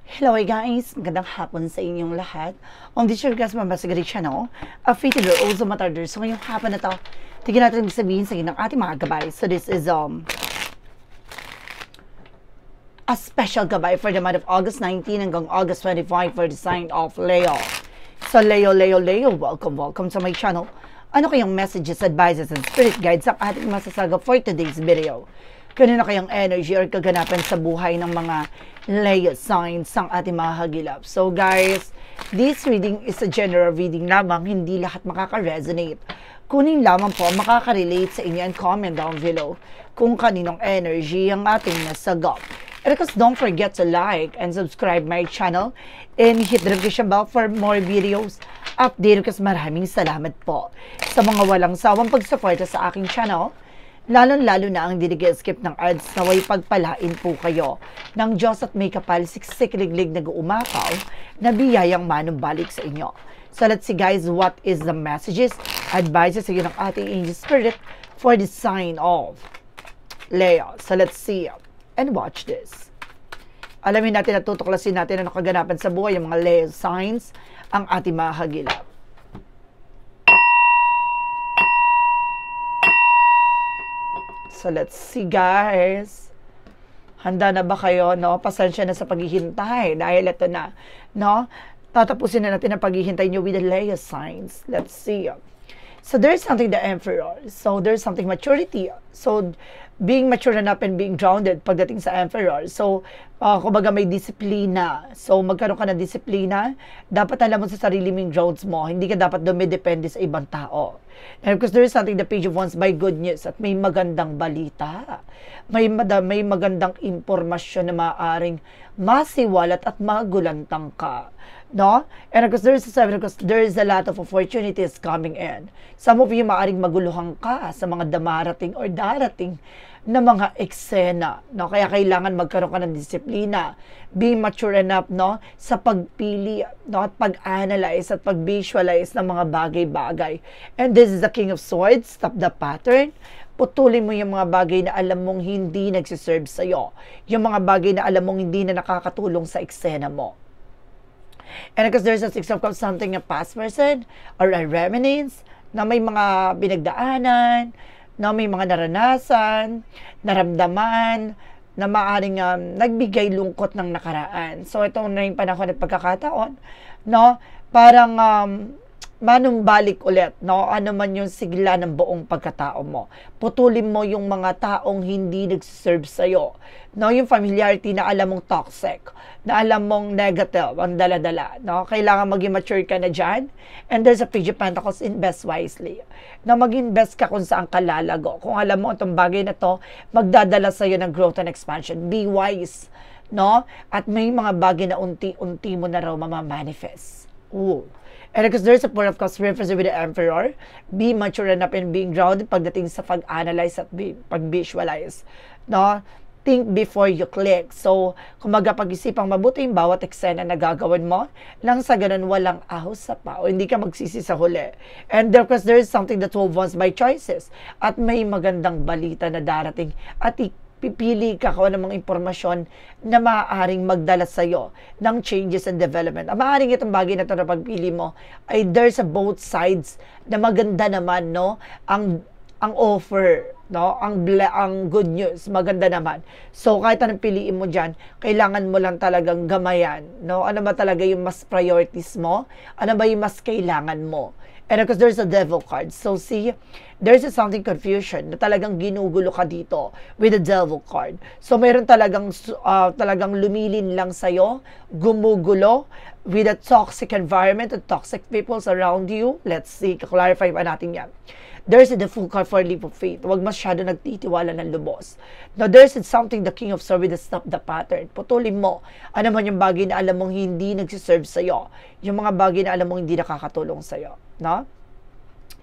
Hello guys! Magandang hapon sa inyong lahat. On this your guys, Mamasagari channel, a fated or also matarder. So ngayong hapon na to, tignan natin sabihin sa inyo ng ating mga gabay. So this is a special gabay for the month of August 19 hanggang August 25 for the sign of Leo. So Leo, welcome to my channel. Ano kayong messages, advices, and spirit guides ang ating masasaga for today's video? Kanina kayang energy or kaganapan sa buhay ng mga Leo signs ang ating mga hagilap. So guys, this reading is a general reading lamang, hindi lahat makaka-resonate. Kunin lamang po makaka-relate sa inyo and comment down below kung kaninong energy ang ating nasagap. And of course, don't forget to like and subscribe my channel and hit the notification bell for more videos. Update kasi maraming salamat po sa mga walang sawang pagsuporta sa aking channel. Lalo na ang skip ng ads na way pagpalain po kayo ng Diyos at may kapal siksik-liglig nag-uumakaw na biyayang manumbalik sa inyo. So let's see guys, what is the messages, advices sa ng ating angel spirit for the sign of Leo. So let's see and watch this. Alamin natin at tutuklasin natin ano kaganapan sa buhay yung mga Leo signs ang ating mga hagilap. So let's see guys. Handa na ba kayo, no? Pasensya na sa paghihintay dahil ito na, no? Tatapusin na natin ang paghihintay nyo with the Leo signs. Let's see. So there's something the Emperor. So there's something maturity. So being mature enough and being grounded pagdating sa Emperor. So kumbaga may disiplina. So magkaroon ka ng disiplina, dapat alam mo sa sarili mong grounds mo. Hindi ka dapat dumidepende sa ibang tao. And because there is something the Page of Wands by good news at may magandang balita. May magandang impormasyon na maaaring masiwalat at magulantang ka. No? And because there is a lot of opportunities coming in. Some of you maaaring maguluhan ka sa mga damarating or darating na mga eksena, no? Kaya kailangan magkaroon ka ng disiplina, be mature enough, no, sa pagpili, no, at pag-analyze at pag-visualize ng mga bagay-bagay. And this is the King of Swords, stop the pattern. Putulin mo yung mga bagay na alam mong hindi nagsiserve sa'yo. Yung mga bagay na alam mong hindi na nakakatulong sa eksena mo. And because there's a Six of Cups, something a past person or a reminiscence na may mga binagdaanan, na may mga naranasan, naramdaman, na maaaring nagbigay lungkot ng nakaraan. So, ito na yung panahon at pagkakataon, no? Parang manumbalik ulit, no? Ano man yung sigla ng buong pagkatao mo. Putulin mo yung mga taong hindi nagsiserve sa'yo. No? Yung familiarity na alam mong toxic, na alam mong negative, ang dala-dala. No? Kailangan maging mature ka na dyan. And there's a Page of Pentacles, invest wisely. Na mag-invest ka kung saan ka lalago. Kung alam mo itong bagay na to, magdadala sa'yo ng growth and expansion. Be wise. No? At may mga bagay na unti-unti mo na raw mamamanifest. Ooh. And because there's a Four of Cups reference with the Emperor, be mature enough and being grounded pagdating sa pag-analyze at pag-visualize. No? Think before you click. So, kumaga pag-isipang mabuti yung bawat eksena na gagawin mo, lang sa ganun walang ahos sa pao, hindi ka magsisi sa huli. And because there is something that 12 wants by choices. At may magandang balita na darating at pipili ka kung ng mga impormasyon na maaaring magdala sa'yo ng changes and development. Ang maaaring itong bagay na ito na pagpili mo ay there's a both sides na maganda naman, no? Ang offer, no? Ang good news, maganda naman. So, kahit anong piliin mo dyan, kailangan mo lang talagang gamayan, no? Ano ba talaga yung mas priorities mo? Ano ba yung mas kailangan mo? And of course, there's a devil card. So, see, there's something confusion na talagang ginugulo ka dito with the devil card. So, meron talagang lumilin lang sa'yo, gumugulo with a toxic environment and toxic peoples around you. Let's see, clarify pa natin yan. There's the full card for leap of faith. Huwag masyado nagtitiwala ng lubos. Now, there's something the King of Swords with the stop the pattern. Putulin mo. Ano man yung bagay na alam mong hindi nagsiserve sa'yo. Yung mga bagay na alam mong hindi nakakatulong sa'yo. No?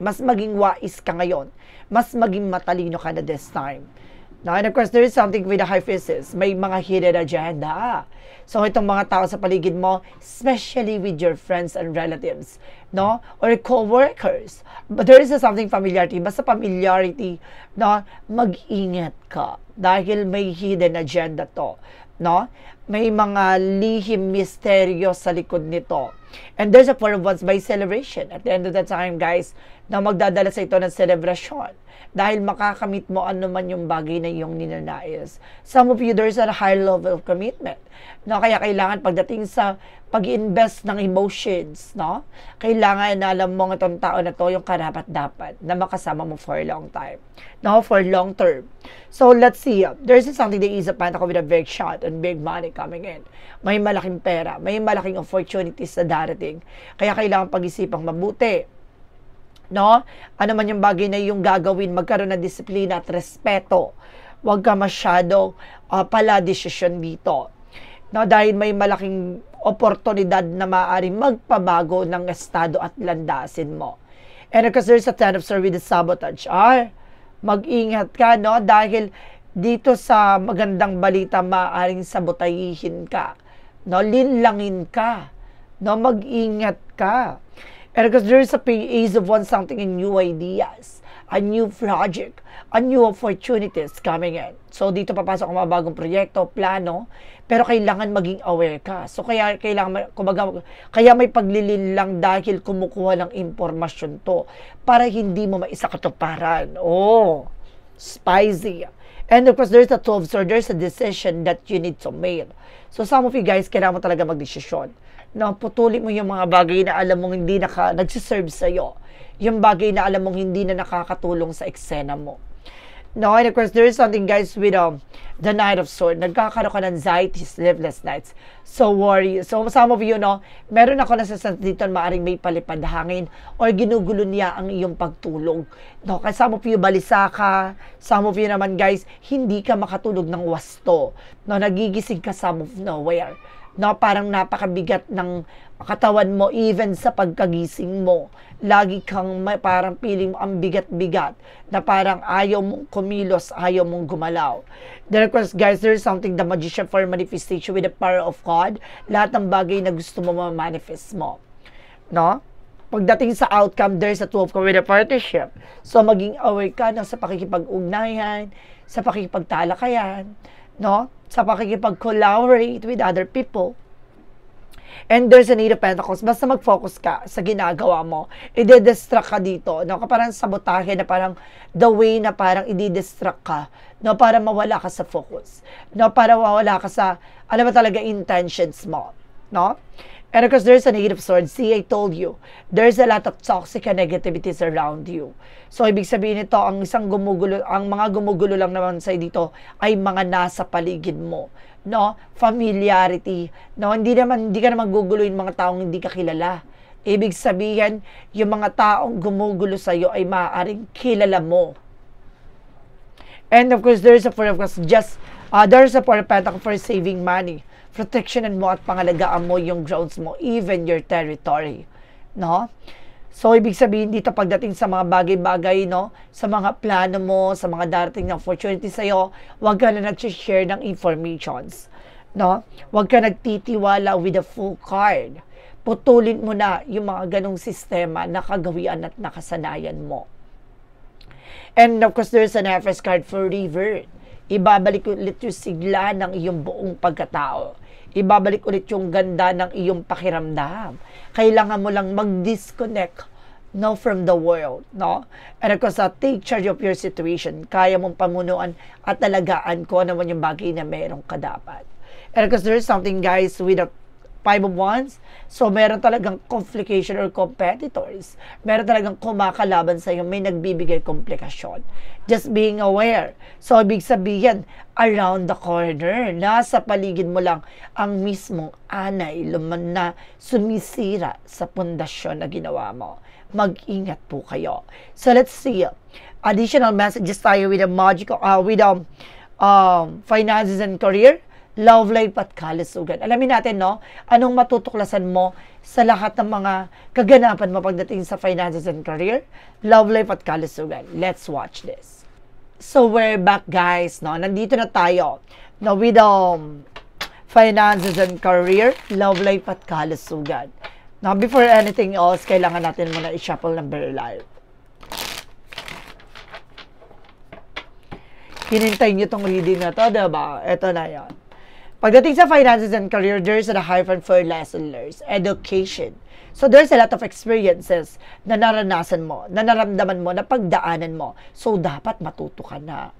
Mas maging wais ka ngayon. Mas maging matalino ka na this time. No? And of course, there is something with the High Priestess. May mga hidden agenda. So, itong mga tao sa paligid mo, especially with your friends and relatives, no? Or co-workers. But there is something familiarity. Basta familiarity, no? Mag-ingat ka. Dahil may hidden agenda to. no? May mga lihim misteryo sa likod nito. And there's a Four of Wands by celebration. At the end of the time, guys, na magdadala sa ito ng celebration. Dahil makakamit mo ano man yung bagay na iyong ninanais. Some of you, there's a high level of commitment. No? Kaya kailangan pagdating sa pag-invest ng emotions, no? Kailangan na alam mo itong tao na to yung karapat-dapat na makasama mo for a long time. No? For long term. So, let's see. There's something that is a pentacle with a big shot and big money coming in. May malaking pera. May malaking opportunities na darating. Kaya kailangan pag-isipang mabuti. No? Ano man yung bagay na yung gagawin, magkaroon ng disiplina at respeto. Huwag ka masyadong pala desisyon dito. No? Dahil may malaking oportunidad na maaaring magpabago ng estado at landasin mo. And because there's a ten of swords with the sabotage, mag-ingat ka, no? Dahil dito sa magandang balita, maaaring sabotayihin ka. No? Linlangin ka. No? Mag-ingat ka. And because there's a Ace of Wands, something in new ideas, a new project, a new opportunities coming in. So, dito papasok ang mga bagong proyekto, plano, pero kailangan maging aware ka. So, kaya kailangan, kaya may paglilin lang dahil kumukuha ng impormasyon to para hindi mo maisakatuparan. Oh, spicy. And of course, there's a 12, so there's a decision that you need to make. So, some of you guys, kailangan mo talaga magdesisyon. No, putulin mo yung mga bagay na alam mong hindi nagsiserve sa'yo. Yung bagay na alam mong hindi na nakakatulong sa eksena mo. No, and of course, there is something, guys, with the Knight of Swords. Nagkakaroon ka ng anxiety, sleepless nights. So, worry. So, some of you, no, meron ako nasasanto dito na maaaring may palipad hangin or ginugulo niya ang iyong pagtulog. No, kasi some of you, balisa ka. Some of you naman, guys, hindi ka makatulog ng wasto. No, nagigising ka some of nowhere. No, parang napakabigat ng katawan mo even sa pagkagising mo. Lagi kang parang feeling mo ang bigat-bigat na parang ayaw mong kumilos, ayaw mong gumalaw. Then of course, guys, there's something, the magician for manifestation with the power of God. Lahat ng bagay na gusto mo ma-manifest mo. No? Pagdating sa outcome, there's a 12 with a partnership. So, maging aware ka na sa pakikipag-ugnayan, sa pakikipagtalakayan, no? Sa pakikipag-collaborate with other people. And there's a Eight of Pentacles. Basta mag-focus ka sa ginagawa mo. I-distract ka dito. No? Parang sabotahe na parang the way na parang i-distract ka. No? Para mawala ka sa focus. No? Para mawala ka sa, alam mo talaga, intentions mo. No? And of course, there's an Eight of Swords. See, I told you, there's a lot of toxic and negativities around you. So, ibig sabihin nito, ang mga gumugulo lang naman sa dito ay mga nasa paligid mo. No? Familiarity. No? Hindi ka naman guguloyin mga taong hindi ka kilala. Ibig sabihin, yung mga taong gumugulo sa iyo ay maaaring kilala mo. And of course, there's a Four of Pentacles for saving money. Protectionan mo at pangalagaan mo yung grounds mo, even your territory. No? So, ibig sabihin dito, pagdating sa mga bagay-bagay, no? Sa mga plano mo, sa mga darating na opportunities sa'yo, huwag ka na nag-share ng informations. No? Huwag ka nagtitiwala with a full card. Putulin mo na yung mga ganong sistema na kagawian at nakasanayan mo. And of course, there's an Empress card for River. Ibabalik ulit yung sigla ng iyong buong pagkatao. Ibabalik ulit yung ganda ng iyong pakiramdam. Kailangan mo lang mag-disconnect, no, from the world, no? And of course, take charge of your situation. Kaya mong pamunuan at talagaan ko naman yung bagay na meron ka dapat. And of course, there is something, guys, with a Five of Wands. So, meron talagang complication or competitors. Meron talagang kumakalaban sa iyo. May nagbibigay komplikasyon. Just being aware. So, ibig sabihin, around the corner, nasa paligid mo lang ang mismong anay luman na sumisira sa pundasyon na ginawa mo. Mag-ingat po kayo. So, let's see. Additional messages tayo with finances and career, love life at kalusugan. Alamin natin, no? Anong matutuklasan mo sa lahat ng mga kaganapan mo pagdating sa finances and career, love life at kalusugan. Let's watch this. So, we're back, guys, no? Nandito na tayo, no? With finances and career, love life at kalusugan. Now, before anything else, kailangan natin muna i-shuffle number life. Hinintay nyo tong reading na to, diba? Ito na yan. Pagdating sa finances and career, there's a hyphen for lesson learned, education. So there's a lot of experiences na naranasan mo, na naramdaman mo, na pagdaanan mo. So dapat matuto ka na.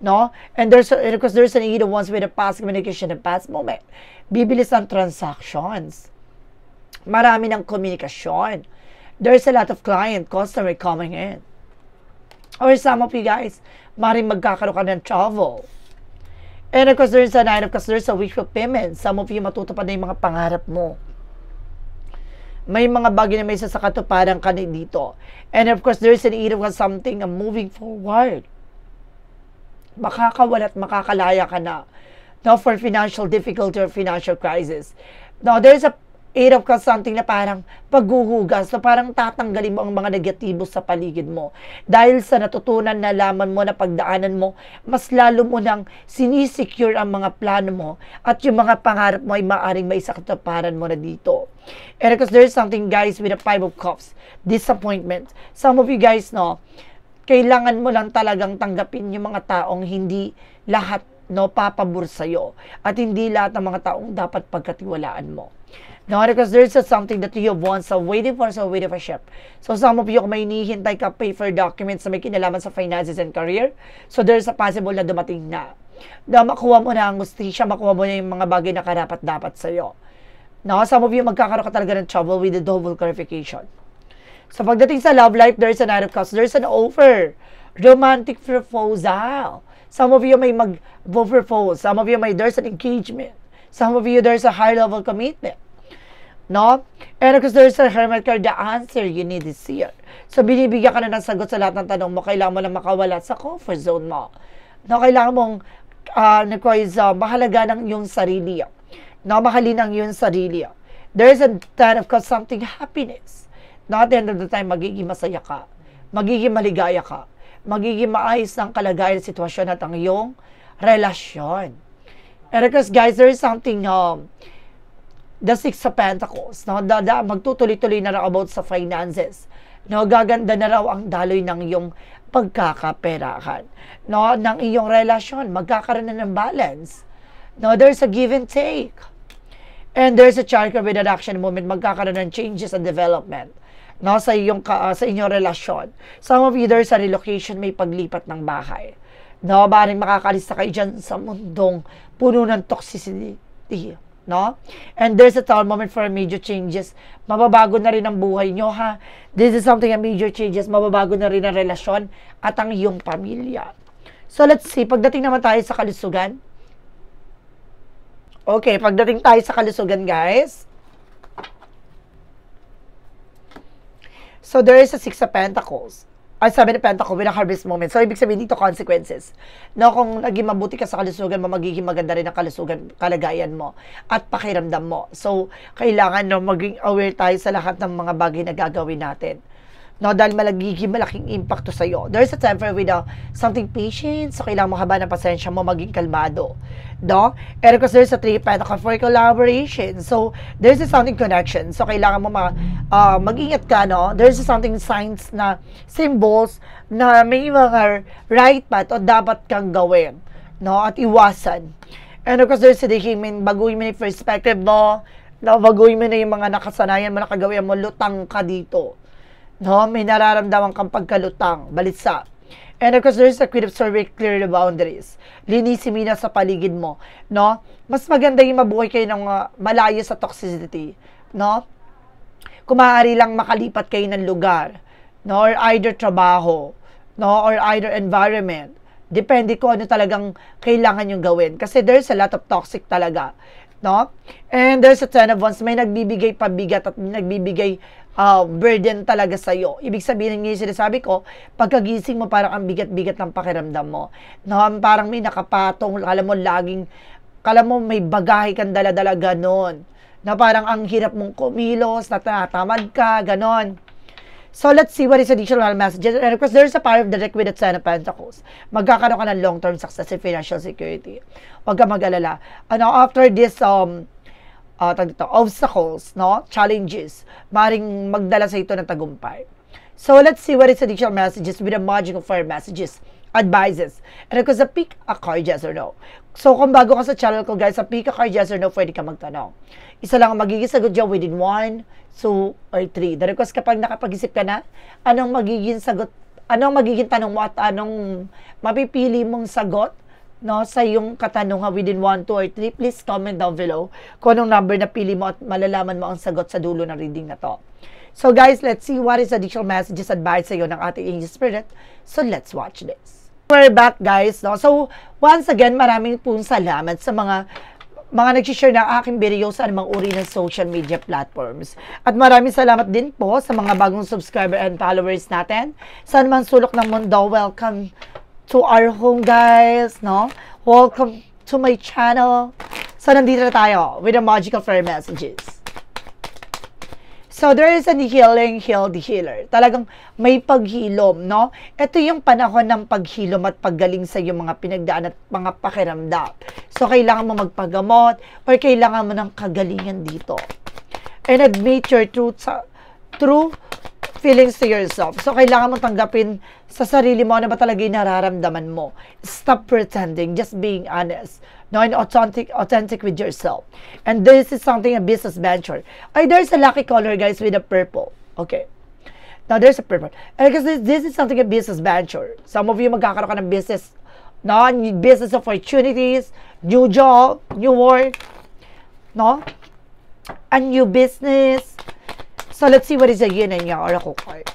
No? And because there's an either ones with a past communication and past moment. Bibilis ang transactions. Marami ng komunikasyon. There's a lot of client, customer coming in. Or some of you guys, maring magkakaroon ka ng travel. And of course, there's a night of course, there's a wish fulfillment. Some of you matutupad na yung mga pangarap mo. May mga bagay na may isa sa katuparan ka dito. And of course, there's an either of something moving forward. Makakawala at makakalaya ka na. Now, for financial difficulty or financial crisis. Now, there's a Eight of Cups, something na parang paghuhugas, na parang tatanggalin mo ang mga negatibo sa paligid mo. Dahil sa natutunan na laman mo, na pagdaanan mo, mas lalo mo nang sinisecure ang mga plano mo at yung mga pangarap mo ay maaring may sakatuparan mo na dito. And because there's something, guys, with a Five of Cups, disappointment. Some of you guys, no, kailangan mo lang talagang tanggapin yung mga taong hindi lahat, no, papabor sa'yo. At hindi lahat ng mga taong dapat pagkatiwalaan mo. No, because there's something that you want, so waiting for a ship. So some of you, kung may hinihintay ka paper documents na may kinalaman sa finances and career, so there's a possible na dumating na. Na makuha mo na ang justisya, makuha mo na yung mga bagay na karapat-dapat sa'yo. No, some of you, magkakaroon ka talaga ng trouble with the double clarification. So pagdating sa love life, there's a Knight of Cups, there's an offer, romantic proposal. Some of you may mag-propose, some of you may there's an engagement, some of you there's a high-level commitment. No? And because there's a Hermit card, the answer you need is here. So, binibigyan ka na ng sagot sa lahat ng tanong mo. Kailangan mo na makawala sa comfort zone mo. No? Kailangan mong mahalaga ng iyong sarili. No? Mahalin ang iyong sarili. There's a time of something happiness. No? At the end of the time, magiging masaya ka. Magiging maligaya ka. Magiging maayos ng kalagayan, sitwasyon at ang iyong relasyon. And because, guys, there is something the Six of Pentacles, no? Magtutuloy-tuloy na raw about sa finances. No? Gaganda na raw ang daloy ng iyong pagkakaperahan. No? Ng iyong relasyon, magkakaroon na ng balance. No? There's a give and take. And there's a chakra with an action moment, magkakaroon ng changes and development. No? Sa inyong relasyon. Some of you, there's a relocation, may paglipat ng bahay. No? Maring makakalista kayo dyan sa mundong puno ng toxicity. No? And there's a tower moment for major changes. Mababago na rin ang buhay nyo, ha? This is something a major changes. Mababago na rin ang relasyon at ang iyong pamilya. So, let's see. Pagdating naman tayo sa kalusugan. Okay, pagdating tayo sa kalusugan, guys. So, there is a Six of Pentacles. Seven of Pentacles with a harvest moment. So, ibig sabihin dito, consequences. No, kung naging mabuti ka sa kalusugan mo, magiging maganda rin ang kalusugan, kalagayan mo, at pakiramdam mo. So, kailangan, no, maging aware tayo sa lahat ng mga bagay na gagawin natin. No, dahil magiging malaking impacto sa iyo. There's a temper with something patient. So, kailangan mo haba ng pasensya mo, maging kalmado. No? And because there's a Three of Pentacles for collaboration. So, there's a something connection. So, kailangan mo mag-ingat ka, no? There's a something signs na symbols na may mga right path o dapat kang gawin. No? At iwasan. And of course, there's a dihimin, baguhin mo yung perspective mo. No? Baguhin mo na yung mga nakasanayan mo, nakagawin mo, lutang ka dito. No, may nararamdaman kang pagkalutang, balisa. And of course, there's a Queen of Swords, clear the boundaries. Linisin mo na sa paligid mo, no? Mas maganda yung mabuhay kayo ng malayo sa toxicity, no? Kung maaari lang makalipat kayo ng lugar, no? Or either trabaho, no? Or either environment. Depende kung ano talagang kailangan yung gawin. Kasi there's a lot of toxic talaga, no? And there's a Ten of Wands, may nagbibigay pabigat at nagbibigay burden talaga sa'yo. Ibig sabihin nga yung sinasabi ko, pagkagising mo parang ang bigat-bigat ng pakiramdam mo. No? Parang may nakapatong, kala mo may bagahe kang dala-dala, ganon. Na parang ang hirap mong kumilos, natatamad ka, ganon. So, let's see what is additional messages. And of course, there's a power of direct with the Ten of Pentacles. Magkakaroon ka ng long-term success and financial security. Huwag ka mag-alala. After this, obstacles, no? Challenges, maring magdala sa ito ng tagumpay. So, let's see what is additional messages with the magic of fire messages, advices. And of course, pick a card, yes or no. So, kung bago ka sa channel ko, guys, sa pick a card, yes or no, pwede ka magtanong. Isa lang ang magiging sagot dyan within 1, 2, or 3. The request kapag nakapag-isip ka na, anong magiging sagot, anong magiging tanong mo at anong mapipili mong sagot, no, sa yung katanungan within 1, 2, or 3, please comment down below kung anong number na pili mo at malalaman mo ang sagot sa dulo ng reading na to. So, guys, let's see what is additional messages advice sa iyo ng ating angel spirit. So, let's watch this. We're back, guys, no? So, once again, maraming pong salamat sa mga nag-share ng aking video sa anumang uri ng social media platforms. At maraming salamat din po sa mga bagong subscriber and followers natin. Sa anumang sulok ng mundo, welcome to our home, guys, no? Welcome to my channel. So, nandito na tayo with the magical fairy messages. So, there is a healing, heal the healer. Talagang may paghilom, no? Ito yung panahon ng paghilom at paggaling sa iyong mga pinagdaan at mga pakiramdam. So, kailangan mo magpagamot or kailangan mo ng kagalingan dito. And admit your true feelings to yourself. So, kailangan mo tanggapin sa sarili mo ano ba talaga yung nararamdaman mo. Stop pretending, just being honest. No, and authentic with yourself. And this is something, a business venture. Ay, there's a lucky color, guys, with a purple. Okay. Now, there's a purple. And because this is something, a business venture. Some of you magkakaroon ka ng business, no, business opportunities, new job, new work, no, a new business. So, let's see what is a yin and yang oracle card.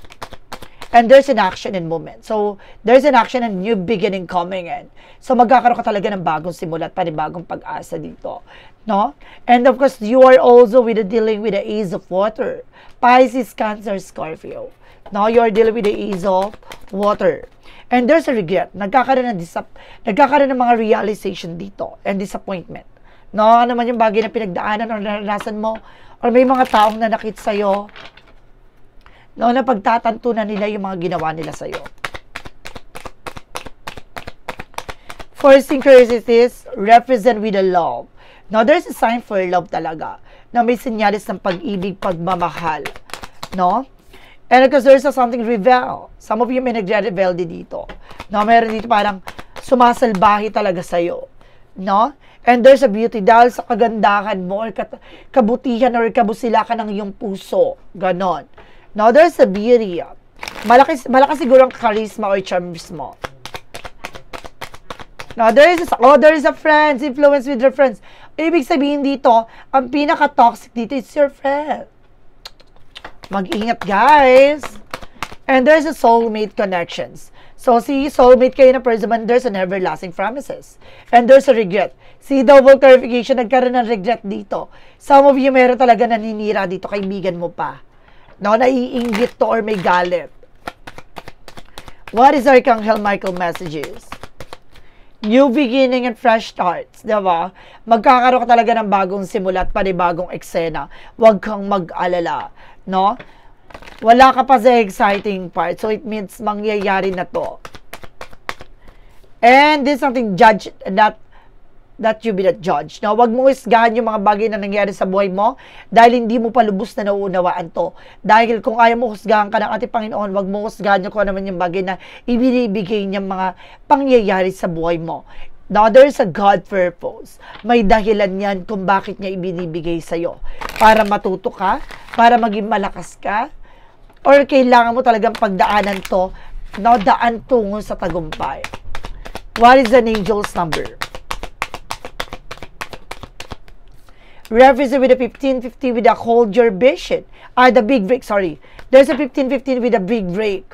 And there's an action and movement. So, there's an action and new beginning coming in. So, magkakaroon ka talaga ng bagong simula at panibagong pag-asa dito. No? And of course, you are also dealing with the Ace of Water. Pisces, Cancer, Scorpio. No? You are dealing with the Ace of Water. And there's a regret. Nagkakaroon ng mga realization dito and disappointment. No? Ano man yung bagay na pinagdaanan o naranasan mo or may mga taong nanakit sa'yo, no, na pagtatanto na nila yung mga ginawa nila sa'yo. For synchronicities, represent with the love. Now, there's a sign for love talaga, na may sinyalis ng pag-ibig, pagmamahal. No? And because there's something reveal. Some of you may nagre-reveal din dito. No, meron dito parang sumasalbahi talaga sa'yo. No? And there's a beauty dahil sa kagandahan mo or kabutihan or kabusilakan ng iyong puso. Ganon. Now, there's a beauty. Malaki siguro ang charisma or charms mo. Now, there is a friends, influence with your friends. Ibig sabihin dito, ang pinaka-toxic dito is your friend. Mag-ingat, guys. And there's a soulmate connections. So, see, soulmate kayo na person, there's an everlasting promises. And there's a regret. See, double clarification, nagkaroon ng regret dito. Some of you meron talaga naninira dito, kaibigan mo pa. No, naiinggit to or may galit. What is Archangel Michael messages? New beginning and fresh starts, diba? Magkakaroon ka talaga ng bagong simula at panibagong eksena. Huwag kang mag-alala, no? Wala ka pa sa exciting part, so it means mangyayari na to. And this is something judge that you be the judge. No, wag mo isgahan yung mga bagay na nangyari sa buhay mo dahil hindi mo pa lubos na nauunawaan to. Dahil kung ayaw mo husgahan ka ng ating Panginoon, wag mo husgahan yung kung ano naman yung bagay na ibinibigay niyang mga pangyayari sa buhay mo. Now, there is a God purpose. May dahilan yan kung bakit niya ibinibigay sa'yo. Para matuto ka, para maging malakas ka, or kailangan mo talagang pagdaanan to, no, daan tungo sa tagumpay. What is an angel's number? Represent with a 1550 with a hold your vision. The big break, sorry. There's a 1515 with a big break.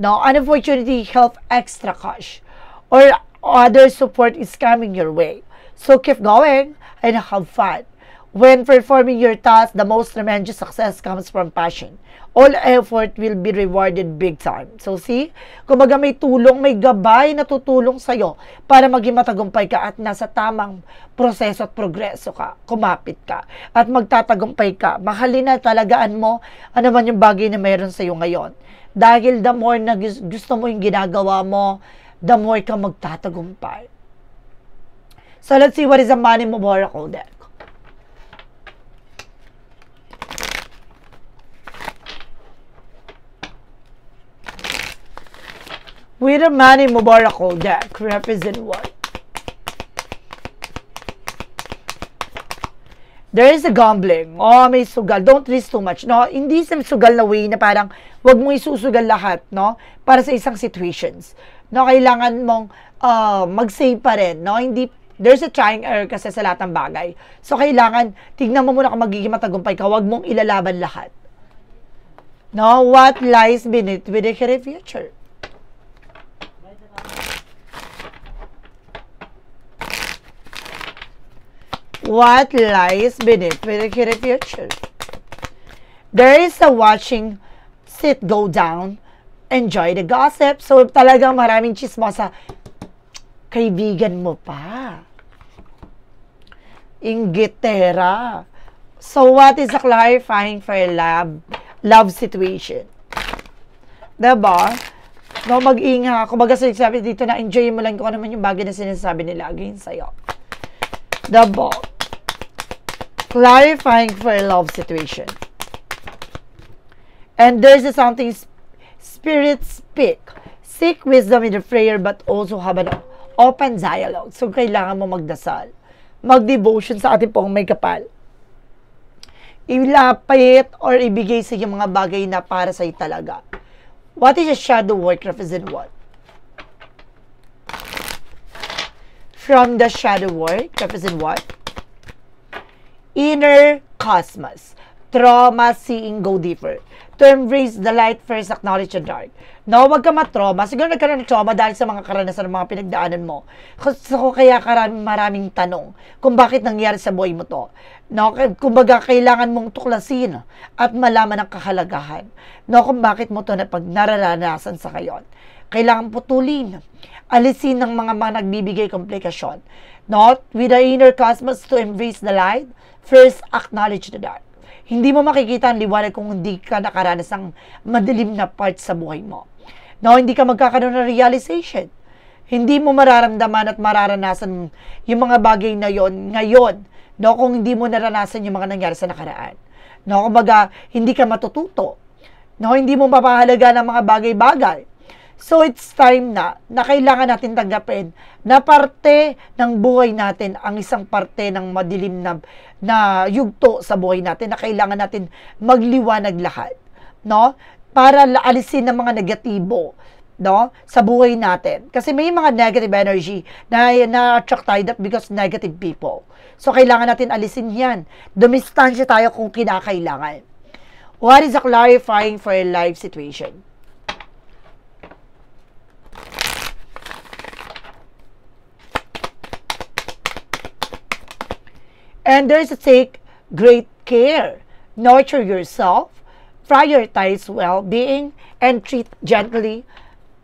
Now, an opportunity, help, extra cash. Or other support is coming your way. So, keep going and have fun. When performing your task, the most tremendous success comes from passion. All effort will be rewarded big time. So, see? Kumbaga may tulong, may gabay na tutulong sa'yo para maging matagumpay ka at nasa tamang proseso at progreso ka. Kumapit ka at magtatagumpay ka. Mahalin na talagaan mo ano man yung bagay na mayroon sa'yo ngayon. Dahil the more na gusto mo yung ginagawa mo, the more ka magtatagumpay. So, let's see what is a Money Oracle deck. With a Money Oracle deck, represent what? There is a gambling. Oh, may sugal. Don't risk too much, no? Hindi sa sugal na way na parang wag mo isusugal lahat, no? Para sa isang situations. No, kailangan mong mag-save pa rin, no? Hindi, there's a trying error kasi sa lahat ng bagay. So, kailangan, tignan mo muna kung magiging matagumpay ka. Wag mong ilalaban lahat. No? What lies beneath with the future? What lies beneath with the future? There is a watching sit go down, enjoy the gossip. So, talagang maraming chismosa. Kaibigan mo pa. Inggitera. So, what is a clarifying for a love situation? Diba? No, mag-inga. Kumbaga sabi dito na enjoy mo lang kung ano man yung bagay na sinasabi nila against sa'yo. Diba? Clarifying for a love situation. And there's something spirit speak. Seek wisdom in the prayer but also have an open dialogue. So, kailangan mo magdasal. Mag-devotion sa ating pong may kapal. Ilapit or ibigay sa yung mga bagay na para sa'yo talaga. What is a shadow work represent what? From the shadow work represent what? Inner cosmos. Trauma, seeing, go deeper. To embrace the light, first acknowledge the dark. No, wag ka matrauma. Siguro nagkaroon ng trauma dahil sa mga karanasan ng mga pinagdaanan mo. So, kaya maraming tanong kung bakit nangyari sa buhay mo to. No, kumbaga, kailangan mong tuklasin at malaman ang kahalagahan. No, kung bakit mo to na pag nararanasan sa ngayon. Kailangan putulin. Alisin ng mga nagbibigay komplikasyon. No, with the inner cosmos to embrace the light, first acknowledge the dark. Hindi mo makikita ang liwanag kung hindi ka nakaranas ng madilim na part sa buhay mo. No, hindi ka magkakaroon ng realization. Hindi mo mararamdaman at mararanasan yung mga bagay na yon ngayon, no, kung hindi mo naranasan yung mga nangyari sa nakaraan. No, kumbaga, hindi ka matututo. No, hindi mo mapahalaga ng mga bagay-bagay. So, it's time na kailangan natin tanggapin na parte ng buhay natin, ang isang parte ng madilim na yugto sa buhay natin na kailangan natin magliwanag lahat. No? Para alisin ng mga negatibo, no, sa buhay natin. Kasi may mga negative energy na attract tayo because negative people. So, kailangan natin alisin yan. Dumistansya tayo kung kinakailangan. What is a clarifying for a life situation? And there's a take great care. Nurture yourself, prioritize well-being, and treat gently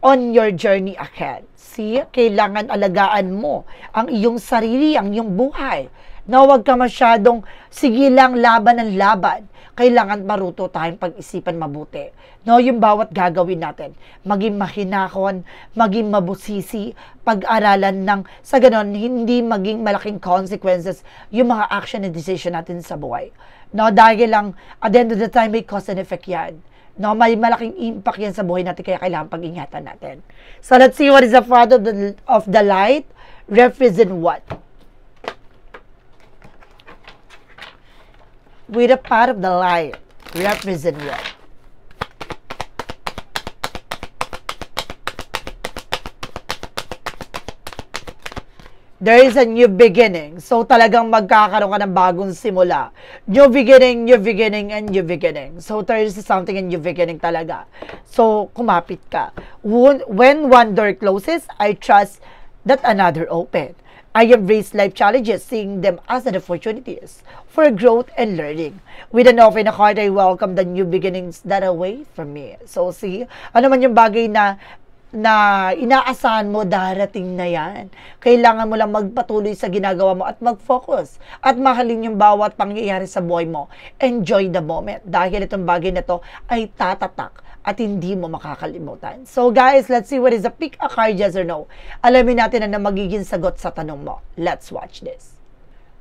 on your journey ahead. See, kailangan alagaan mo ang iyong sarili, ang iyong buhay. Na huwag ka masyadong sige lang laban ng laban. Kailangan maruto tayong pag-isipan mabuti. No, yung bawat gagawin natin, maging mahinahon, maging mabusisi, pag-aralan ng sa ganon, hindi maging malaking consequences yung mga action and decision natin sa buhay. No, dahil lang, at the end of the time, may cause and effect yan. No, may malaking impact yan sa buhay natin, kaya kailangan pag-ingatan natin. So, let's see what is the part of the light represent what? With a part of the light represent what? There is a new beginning. So, talagang magkakaroon ka ng bagong simula. New beginning, and new beginning. So, there is something in new beginning talaga. So, kumapit ka. When one door closes, I trust that another open. I embrace life challenges, seeing them as an opportunities for growth and learning. With an open heart, I welcome the new beginnings that await from me. So, see, ano man yung bagay na inaasahan mo, darating na yan. Kailangan mo lang magpatuloy sa ginagawa mo at mag-focus at mahalin yung bawat pangyayari sa buhay mo. Enjoy the moment dahil itong bagay na to ay tatatak at hindi mo makakalimutan. So guys, let's see what is the pick a card, yes or no. Alamin natin na magiging sagot sa tanong mo. Let's watch this.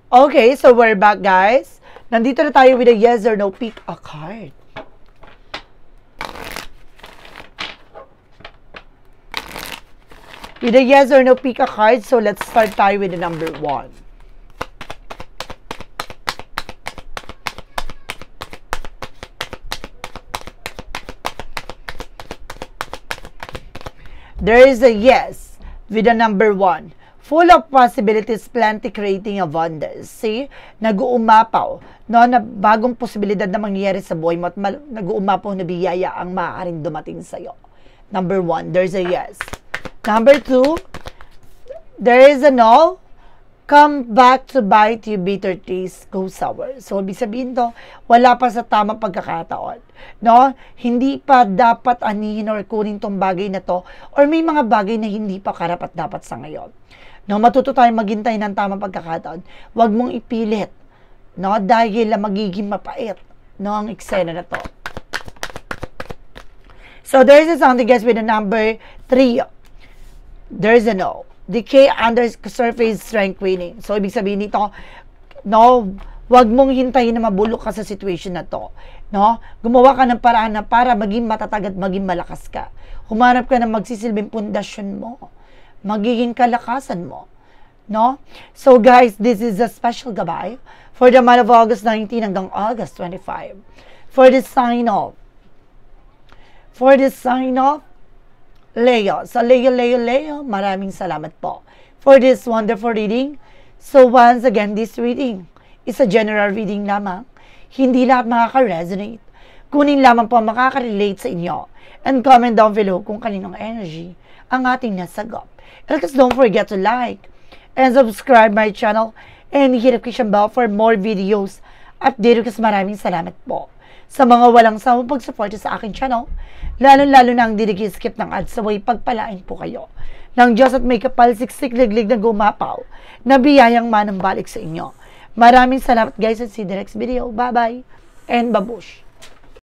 Okay, so we're back guys. Nandito na tayo with a yes or no pick a card. With a yes or no pick a card, so let's start tayo with the number 1. There is a yes with the number 1. Full of possibilities, plenty creating abundance. See? Nag-uumapaw. No, na bagong posibilidad na mangyayari sa buhay mo at nag-uumapaw na biyaya ang maaaring dumating sa'yo. Number 1, there's a yes. Number 2, there is a no. Come back to bite you, bitter taste, go sour. So, ibig sabihin to, wala pa sa tamang pagkakataon. No? Hindi pa dapat anihin or kunin tong bagay na to, or may mga bagay na hindi pa karapat-dapat sa ngayon. No? Matuto tayong maghintay ng tamang pagkakataon. Huwag mong ipilit. No? Dahil magiging mapait. No? Ang eksena na to. So, there is something, guys, with the number 3. There is a no. Decay under surface strength winning. So, ibig sabihin nito, no, wag mong hintayin na mabulok ka sa situation na to. No? Gumawa ka ng paraan na para maging matatag at maging malakas ka. Humanap ka ng magsisilbing pundasyon mo. Magiging kalakasan mo. No? So, guys, this is a special gabay for the month of August 19 hanggang August 25. For the sign of Leo. So, Leo, maraming salamat po for this wonderful reading. So, once again, this reading is a general reading lamang. Hindi lahat makaka-resonate. Kunin lamang po makaka-relate sa inyo. And comment down below kung kaninong energy ang ating nasagop. And please don't forget to like and subscribe my channel and hit the notification bell for more videos. Update ko, maraming salamat po sa mga walang sawang pag-support sa aking channel. Lalo-lalo na ang skip ng ads, saway pagpalain po kayo ng Diyos at may kapal siksik liglig na gumapaw na biyayang manang balik sa inyo. Maraming salamat, guys, at see you in the next video. Bye-bye and babush!